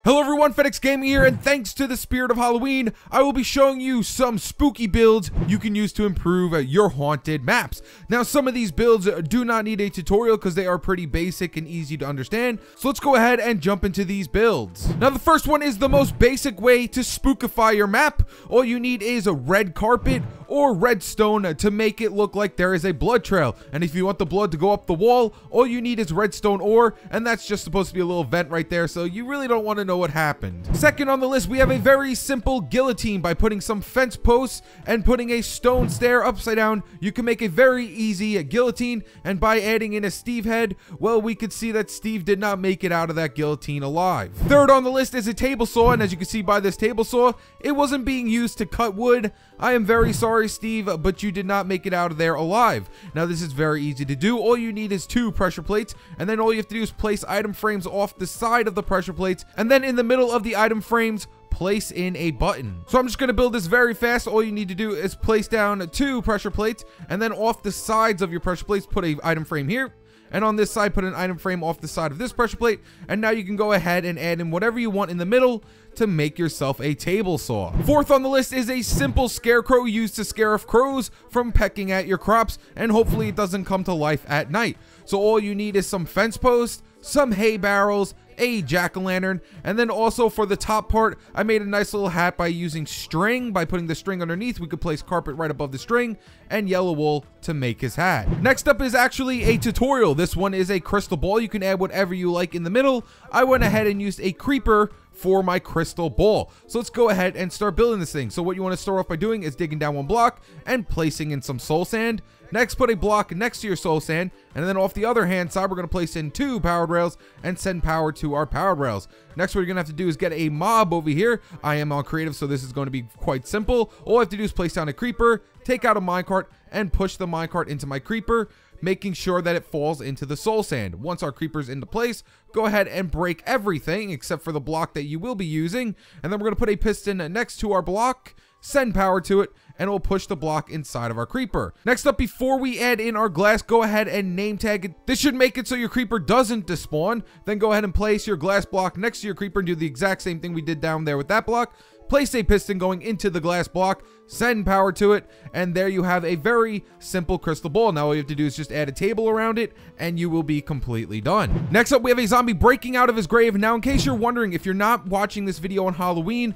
Hello everyone, FedEx Gaming here, and thanks to the spirit of Halloween, I will be showing you some spooky builds you can use to improve your haunted maps. Now, some of these builds do not need a tutorial because they are pretty basic and easy to understand, so let's go ahead and jump into these builds. Now, the first one is the most basic way to spookify your map. All you need is a red carpet or redstone to make it look like there is a blood trail, and if you want the blood to go up the wall, all you need is redstone ore, and that's just supposed to be a little vent right there, so you really don't want to know what happened. Second on the list, we have a very simple guillotine. By putting some fence posts and putting a stone stair upside down, you can make a very easy guillotine, and by adding in a Steve head, well, we could see that Steve did not make it out of that guillotine alive. Third on the list is a table saw, and as you can see by this table saw, it wasn't being used to cut wood. I am very sorry, Steve, but you did not make it out of there alive. Now, this is very easy to do. All you need is 2 pressure plates, and then all you have to do is place item frames off the side of the pressure plates, and then in the middle of the item frames, place in a button. So I'm just going to build this very fast. All you need to do is place down 2 pressure plates, and then off the sides of your pressure plates, put a item frame here. And on this side, put an item frame off the side of this pressure plate. And now you can go ahead and add in whatever you want in the middle to make yourself a table saw. Fourth on the list is a simple scarecrow used to scare off crows from pecking at your crops, and hopefully it doesn't come to life at night. So all you need is some fence posts, some hay barrels, a jack-o'-lantern, and then also for the top part, I made a nice little hat by using string. By putting the string underneath, we could place carpet right above the string and yellow wool to make his hat. Next up is actually a tutorial. This one is a crystal ball. You can add whatever you like in the middle. I went ahead and used a creeper for my crystal ball. So let's go ahead and start building this thing. So what you want to start off by doing is digging down 1 block and placing in some soul sand. Next, put a block next to your soul sand, and then off the other hand side, we're going to place in 2 powered rails and send power to our powered rails. Next, what you're going to have to do is get a mob over here. I am on creative, so this is going to be quite simple. All I have to do is place down a creeper, take out a minecart, and push the minecart into my creeper, making sure that it falls into the soul sand. Once our creeper's into place, go ahead and break everything except for the block that you will be using, and then we're going to put a piston next to our block, send power to it, and we'll push the block inside of our creeper. Next up, before we add in our glass, go ahead and name tag it. This should make it so your creeper doesn't despawn. Then go ahead and place your glass block next to your creeper and do the exact same thing we did down there with that block. Place a piston going into the glass block, send power to it, and there you have a very simple crystal ball. Now all you have to do is just add a table around it, and you will be completely done. Next up, we have a zombie breaking out of his grave. Now, in case you're wondering, if you're not watching this video on Halloween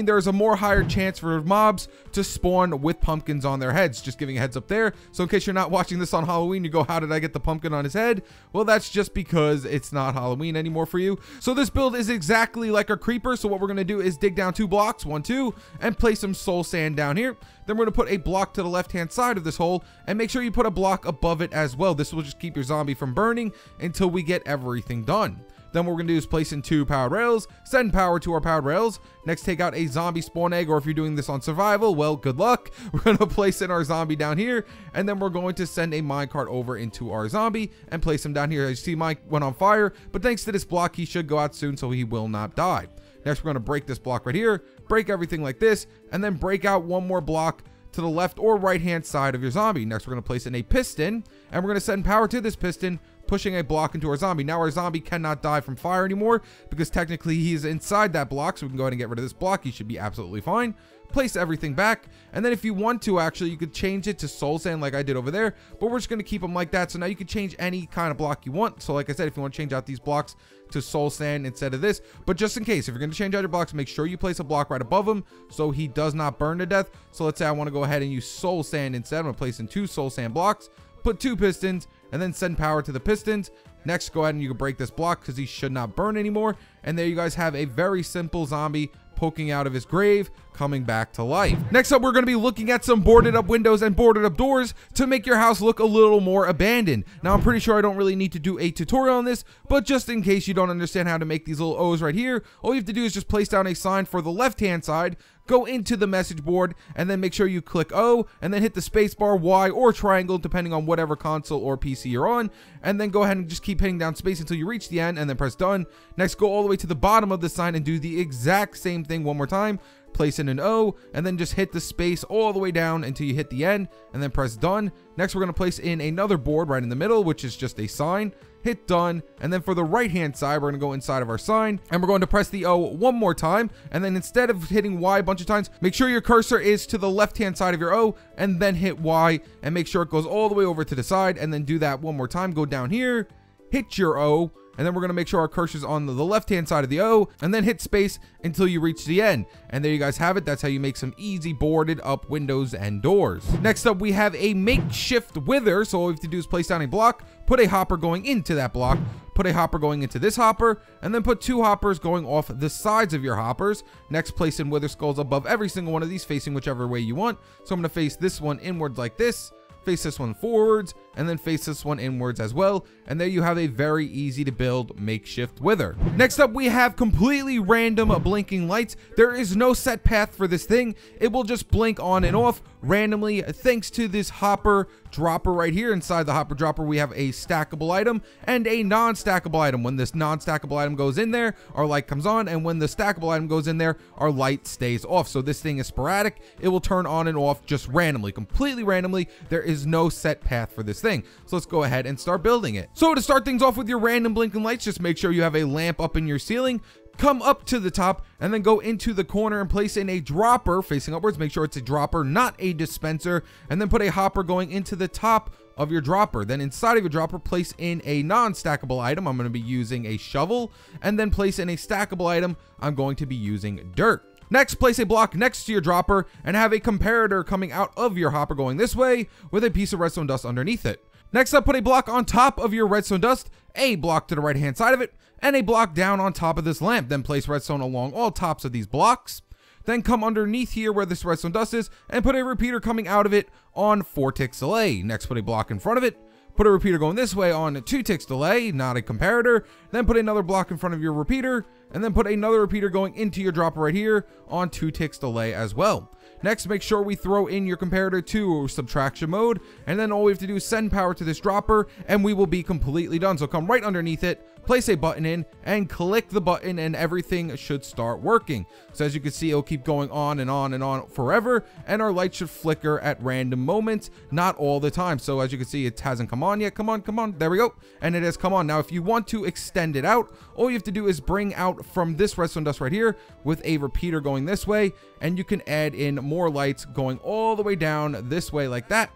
there is a more higher chance for mobs to spawn with pumpkins on their heads. Just giving a heads up there. So in case you're not watching this on Halloween, you go, how did I get the pumpkin on his head? Well, that's just because it's not Halloween anymore for you. So this build is exactly like a creeper. So what we're going to do is dig down 2 blocks, 1, 2, and place some soul sand down here. Then we're going to put a block to the left hand side of this hole, and make sure you put a block above it as well. This will just keep your zombie from burning until we get everything done. Then what we're going to do is place in 2 powered rails, send power to our powered rails. Next, take out a zombie spawn egg, or if you're doing this on survival, well, good luck. We're going to place in our zombie down here, and then we're going to send a minecart over into our zombie and place him down here. As you see, mine went on fire, but thanks to this block, he should go out soon, so he will not die. Next, we're going to break this block right here, break everything like this, and then break out 1 more block to the left or right hand side of your zombie. Next, we're going to place in a piston, and we're going to send power to this piston, pushing a block into our zombie. Now our zombie cannot die from fire anymore because technically he's inside that block, so we can go ahead and get rid of this block. He should be absolutely fine. Place everything back, and then if you want to, actually, you could change it to soul sand like I did over there, but we're just going to keep them like that. So now you can change any kind of block you want. So like I said, if you want to change out these blocks to soul sand instead of this, but just in case, if you're going to change out your blocks, make sure you place a block right above him so he does not burn to death. So let's say I want to go ahead and use soul sand instead. I'm going to place in 2 soul sand blocks, put 2 pistons, and then send power to the pistons. Next, go ahead and you can break this block because he should not burn anymore. And there you guys have a very simple zombie poking out of his grave, coming back to life. Next up, we're going to be looking at some boarded up windows and boarded up doors to make your house look a little more abandoned. Now, I'm pretty sure I don't really need to do a tutorial on this, but just in case you don't understand how to make these little O's right here, all you have to do is just place down a sign for the left-hand side, go into the message board, and then make sure you click O, and then hit the space bar, Y, or triangle, depending on whatever console or PC you're on, and then go ahead and just keep hitting down space until you reach the end, and then press done. Next, go all the way to the bottom of the sign and do the exact same thing one more time. Place in an O, and then just hit the space all the way down until you hit the end, and then press done. Next, we're going to place in another board right in the middle, which is just a sign, hit done, and then for the right hand side, we're going to go inside of our sign, and we're going to press the O one more time, and then instead of hitting Y a bunch of times, make sure your cursor is to the left hand side of your O, and then hit Y, and make sure it goes all the way over to the side, and then do that one more time. Go down here, hit your O, and then we're going to make sure our cursor's on the left-hand side of the O, and then hit space until you reach the end. And there you guys have it. That's how you make some easy boarded up windows and doors. Next up, we have a Makeshift Wither. So all we have to do is place down a block, put a hopper going into that block, put a hopper going into this hopper, and then put 2 hoppers going off the sides of your hoppers. Next, place in Wither Skulls above every single one of these, facing whichever way you want. So I'm going to face this one inwards like this, face this one forwards, and then face this one inwards as well. And there you have a very easy to build Makeshift Wither. Next up, we have completely random blinking lights. There is no set path for this thing. It will just blink on and off randomly thanks to this hopper dropper right here. Inside the hopper dropper, we have a stackable item and a non-stackable item. When this non-stackable item goes in there, our light comes on, and when the stackable item goes in there, our light stays off. So this thing is sporadic. It will turn on and off just randomly, completely randomly. There is no set path for this thing. So let's go ahead and start building it. So to start things off with your random blinking lights, just make sure you have a lamp up in your ceiling. Come up to the top and then go into the corner and place in a dropper facing upwards. Make sure it's a dropper, not a dispenser, and then put a hopper going into the top of your dropper. Then inside of your dropper, place in a non-stackable item. I'm going to be using a shovel, and then place in a stackable item. I'm going to be using dirt. Next, place a block next to your dropper and have a comparator coming out of your hopper going this way with a piece of redstone dust underneath it. Next up, put a block on top of your redstone dust, a block to the right hand side of it, and a block down on top of this lamp. Then place redstone along all tops of these blocks. Then come underneath here where this redstone dust is and put a repeater coming out of it on 4 ticks delay. Next, put a block in front of it. Put a repeater going this way on 2 ticks delay, not a comparator. Then put another block in front of your repeater, and then put another repeater going into your dropper right here on 2 ticks delay as well. Next, make sure we throw in your comparator to subtraction mode, and then all we have to do is send power to this dropper, and we will be completely done. So come right underneath it, place a button in, and click the button, and everything should start working. So as you can see, it'll keep going on and on and on forever, and our light should flicker at random moments, not all the time. So as you can see, it hasn't come on yet. Come on, there we go, and it has come on. Now if you want to extend it out, all you have to do is bring out from this redstone dust right here with a repeater going this way, and you can add in more lights going all the way down this way like that.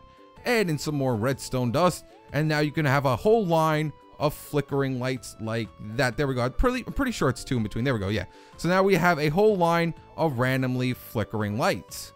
Add in some more redstone dust, and now you can have a whole line of flickering lights like that. There we go. I'm pretty sure it's 2 in between. There we go. Yeah. So now we have a whole line of randomly flickering lights.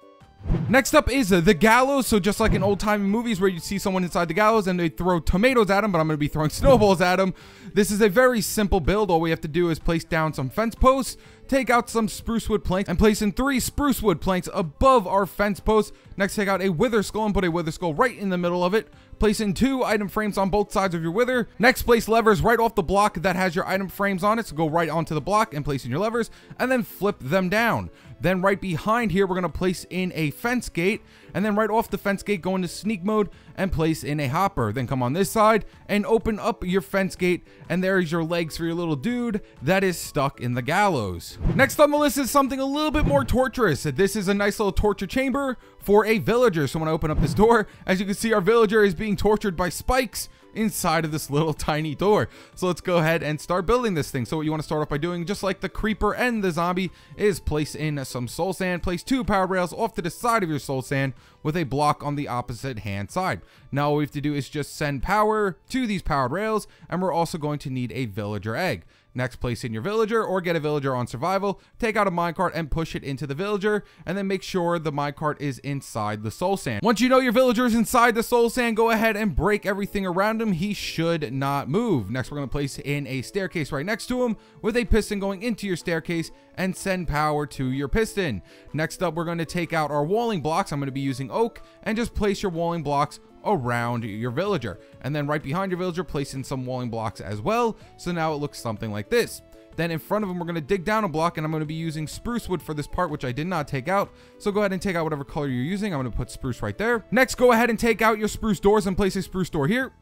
Next up is the Gallows. So just like in old-timey movies where you see someone inside the gallows and they throw tomatoes at them, but I'm going to be throwing snowballs at them. This is a very simple build. All we have to do is place down some fence posts, take out some spruce wood planks, and place in 3 spruce wood planks above our fence posts. Next, take out a wither skull and put a wither skull right in the middle of it. Place in 2 item frames on both sides of your wither. Next, place levers right off the block that has your item frames on it. So go right onto the block and place in your levers, and then flip them down. Then right behind here, we're going to place in a fence gate, and then right off the fence gate, go into sneak mode and place in a hopper. Then come on this side and open up your fence gate, and there's your legs for your little dude that is stuck in the gallows. Next on the list is something a little bit more torturous. This is a nice little torture chamber for a villager. So when I open up this door, as you can see, our villager is being tortured by spikes inside of this little tiny door. So let's go ahead and start building this thing. So what you want to start off by doing, just like the creeper and the zombie, is place in some soul sand. Place 2 power rails off to the side of your soul sand with a block on the opposite hand side. Now all we have to do is just send power to these powered rails, and we're also going to need a villager egg. Next, place in your villager or get a villager on survival. Take out a minecart and push it into the villager, and then make sure the minecart is inside the soul sand. Once you know your villager is inside the soul sand, go ahead and break everything around him. He should not move. Next, we're going to place in a staircase right next to him with a piston going into your staircase and send power to your piston. Next up, we're going to take out our walling blocks. I'm going to be using oak, and just place your walling blocks around your villager, and then right behind your villager, place in some walling blocks as well. So now it looks something like this. Then in front of them, we're going to dig down a block, and I'm going to be using spruce wood for this part, which I did not take out. So go ahead and take out whatever color you're using. I'm going to put spruce right there. Next, go ahead and take out your spruce doors and place a spruce door here,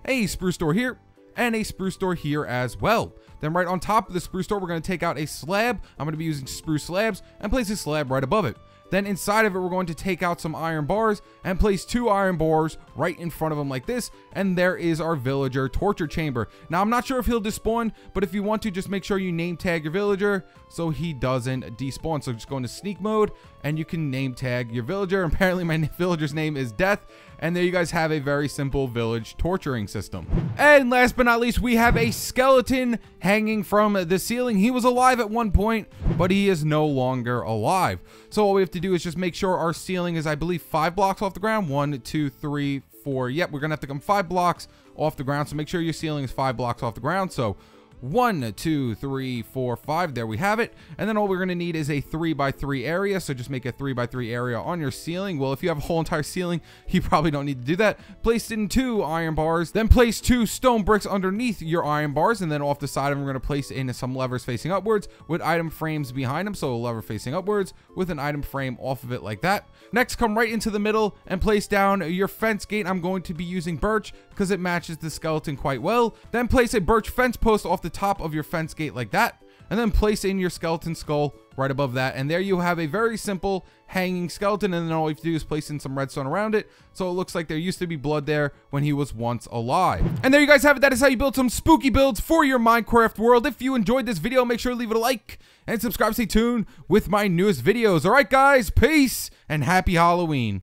a spruce door here, and a spruce door here as well. Then right on top of the spruce door, we're going to take out a slab. I'm going to be using spruce slabs and place a slab right above it. Then inside of it, we're going to take out some iron bars and place 2 iron bars right in front of him like this. And there is our villager torture chamber. Now, I'm not sure if he'll despawn, but if you want to, just make sure you name tag your villager so he doesn't despawn. So just go into sneak mode and you can name tag your villager. Apparently my villager's name is Death. And there you guys have a very simple village torturing system. And last but not least, we have a skeleton hanging from the ceiling. He was alive at one point, but he is no longer alive. So all we have to do is just make sure our ceiling is, I believe, 5 blocks off the ground. 1, 2, 3, 4. Yep, we're gonna have to come 5 blocks off the ground. So make sure your ceiling is 5 blocks off the ground. So 1, 2, 3, 4, 5. There we have it. And then all we're going to need is a 3x3 area. So just make a 3x3 area on your ceiling. Well, if you have a whole entire ceiling, you probably don't need to do that. Place in 2 iron bars. Then place 2 stone bricks underneath your iron bars. And then off the side of them, we're going to place in some levers facing upwards with item frames behind them. So a lever facing upwards with an item frame off of it like that. Next, come right into the middle and place down your fence gate. I'm going to be using birch because it matches the skeleton quite well. Then place a birch fence post off the top of your fence gate like that, and then place in your skeleton skull right above that, and there you have a very simple hanging skeleton. And then all you have to do is place in some redstone around it so it looks like there used to be blood there when he was once alive. And there you guys have it. That is how you build some spooky builds for your Minecraft world. If you enjoyed this video, make sure to leave it a like and subscribe. Stay tuned with my newest videos. All right guys, peace and happy Halloween.